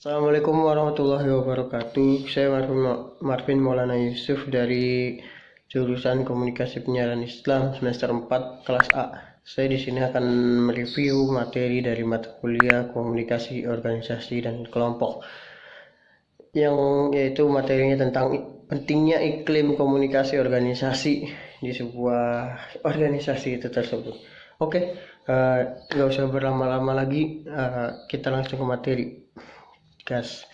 Assalamualaikum warahmatullahi wabarakatuh. Saya Marvin Maulana Yusuf dari jurusan Komunikasi Penyiaran Islam semester 4 kelas A. Saya di sini akan mereview materi dari mata kuliah Komunikasi Organisasi dan Kelompok, yang yaitu materinya tentang pentingnya iklim komunikasi organisasi di sebuah organisasi itu tersebut. Oke, nggak usah berlama-lama lagi, kita langsung ke materi. Gas.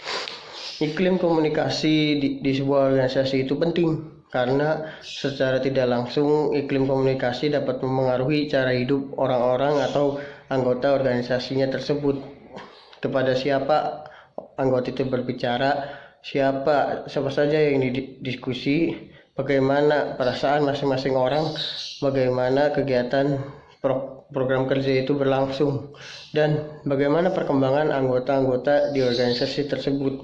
Iklim komunikasi di sebuah organisasi itu penting karena secara tidak langsung iklim komunikasi dapat mempengaruhi cara hidup orang-orang atau anggota organisasinya tersebut. Kepada siapa anggota itu berbicara, siapa saja yang didiskusi, bagaimana perasaan masing-masing orang, bagaimana kegiatan program kerja itu berlangsung, dan bagaimana perkembangan anggota-anggota di organisasi tersebut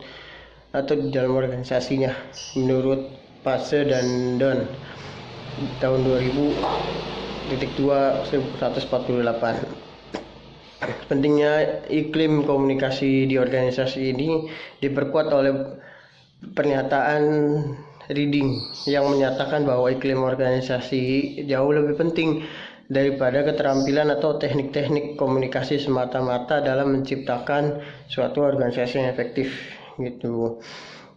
atau di dalam organisasinya menurut Pace dan Don tahun 2000.2.148. Pentingnya iklim komunikasi di organisasi ini diperkuat oleh pernyataan Reading yang menyatakan bahwa iklim organisasi jauh lebih penting daripada keterampilan atau teknik-teknik komunikasi semata-mata dalam menciptakan suatu organisasi yang efektif gitu.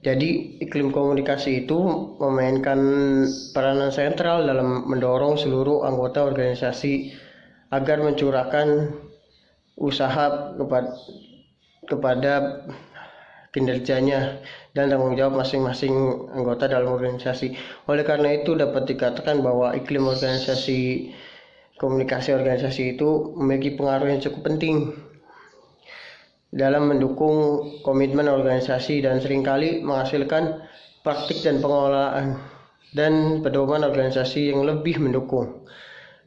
Jadi iklim komunikasi itu memainkan peranan sentral dalam mendorong seluruh anggota organisasi agar mencurahkan usaha kepada kinerjanya dan tanggung jawab masing-masing anggota dalam organisasi. Oleh karena itu dapat dikatakan bahwa iklim komunikasi organisasi itu memiliki pengaruh yang cukup penting dalam mendukung komitmen organisasi dan seringkali menghasilkan praktik dan pengelolaan dan pedoman organisasi yang lebih mendukung.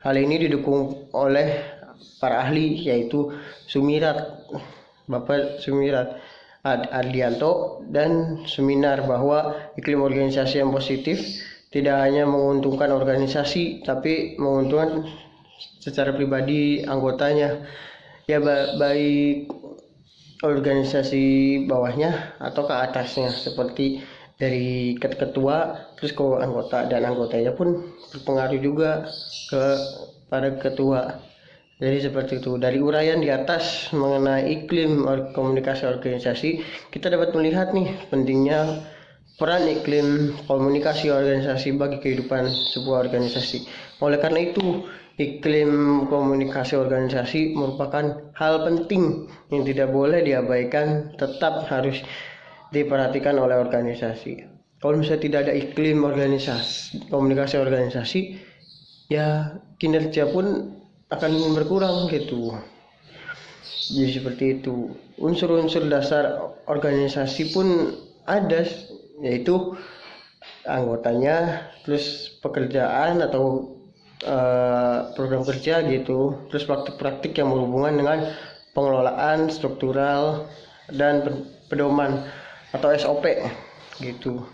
Hal ini didukung oleh para ahli, yaitu Bapak Sumirat Ardianto dan Suminar, bahwa iklim organisasi yang positif tidak hanya menguntungkan organisasi tapi menguntungkan secara pribadi anggotanya, ya baik organisasi bawahnya atau ke atasnya, seperti dari ketua terus ke anggota, dan anggotanya pun berpengaruh juga pada ketua. Jadi seperti itu. Dari uraian di atas mengenai iklim komunikasi organisasi, kita dapat melihat nih pentingnya peran iklim komunikasi organisasi bagi kehidupan sebuah organisasi. Oleh karena itu, iklim komunikasi organisasi merupakan hal penting yang tidak boleh diabaikan, tetap harus diperhatikan oleh organisasi. Kalau misalnya tidak ada iklim komunikasi organisasi, ya kinerja pun akan berkurang gitu. Jadi seperti itu. Unsur-unsur dasar organisasi pun ada, yaitu anggotanya, terus pekerjaan atau program kerja gitu, terus praktik-praktik yang berhubungan dengan pengelolaan struktural dan pedoman atau SOP gitu.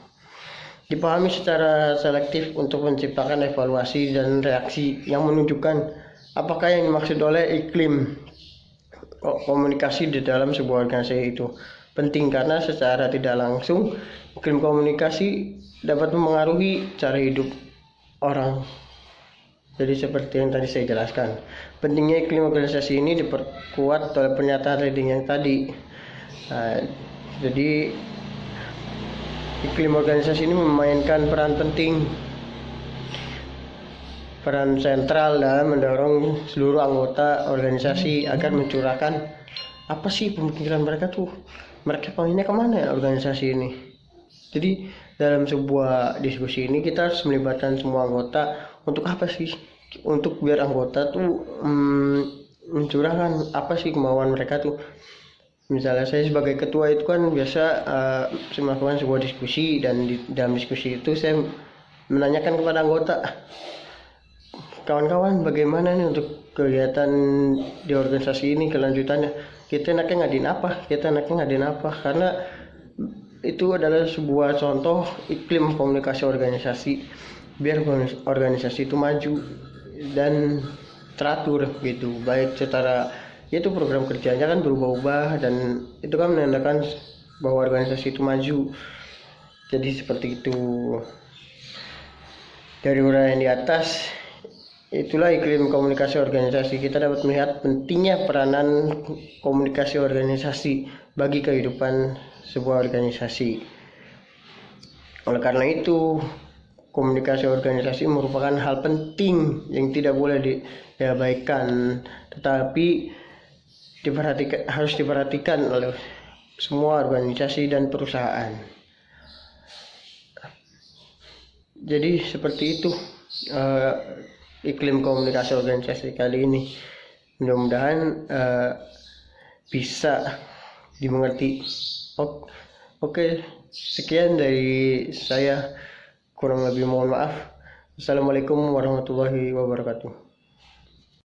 Dipahami secara selektif untuk menciptakan evaluasi dan reaksi yang menunjukkan apakah yang dimaksud oleh iklim komunikasi di dalam sebuah organisasi itu. Penting karena secara tidak langsung iklim komunikasi dapat memengaruhi cara hidup orang. Jadi seperti yang tadi saya jelaskan, pentingnya iklim organisasi ini diperkuat oleh pernyataan Reading yang tadi. Jadi iklim organisasi ini memainkan peran sentral dalam mendorong seluruh anggota organisasi agar mencurahkan apa sih pemikiran mereka pengennya kemana ya organisasi ini. Jadi dalam sebuah diskusi ini kita harus melibatkan semua anggota. Untuk apa sih? Untuk biar anggota mencurahkan apa sih kemauan mereka Misalnya saya sebagai ketua itu kan biasa melakukan sebuah diskusi, dan di dalam diskusi itu saya menanyakan kepada anggota, kawan-kawan bagaimana nih untuk kegiatan di organisasi ini kelanjutannya, kita enaknya ngadain apa, karena itu adalah sebuah contoh iklim komunikasi organisasi biar organisasi itu maju dan teratur gitu, baik secara yaitu program kerjanya kan berubah-ubah, dan itu kan menandakan bahwa organisasi itu maju. Jadi seperti itu. Dari uraian di atas, itulah iklim komunikasi organisasi. Kita dapat melihat pentingnya peranan komunikasi organisasi bagi kehidupan sebuah organisasi. Oleh karena itu, komunikasi organisasi merupakan hal penting yang tidak boleh diabaikan, tetapi harus diperhatikan oleh semua organisasi dan perusahaan. Jadi seperti itu iklim komunikasi organisasi kali ini. Mudah-mudahan bisa dimengerti. Oke, sekian dari saya. Kurang lebih mohon maaf. Assalamualaikum warahmatullahi wabarakatuh.